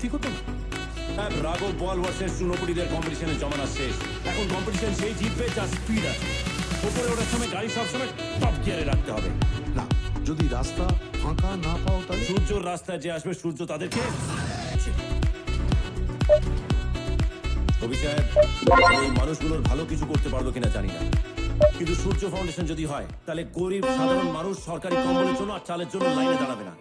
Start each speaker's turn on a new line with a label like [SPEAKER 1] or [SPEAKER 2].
[SPEAKER 1] ঠিক হতো না?
[SPEAKER 2] হ্যাঁ, রাঘব বল ভার্সেস চুনোপুটিদের কম্পিটিশনের জমানা শেষ। এখন কম্পিটিশন সেই জিতবে যার স্পিড আছে। উপরে ওঠার সময় গাড়ি সবসময় টপ গিয়ারে রাখতে হবে।
[SPEAKER 1] না, যদি রাস্তা ফাঁকা না পাও তাহলে
[SPEAKER 2] সূর্যর রাস্তায় যে আসবে সূর্য তাদেরকে কবি সাহেব, এই মানুষগুলোর ভালো কিছু করতে পারলো কিনা জানি না, কিন্তু সূর্য ফাউন্ডেশন যদি হয় তাহলে গরিব সাধারণ মানুষ সরকারি কম্বলের জন্য আর চালের জন্য লাইনে দাঁড়াবে না।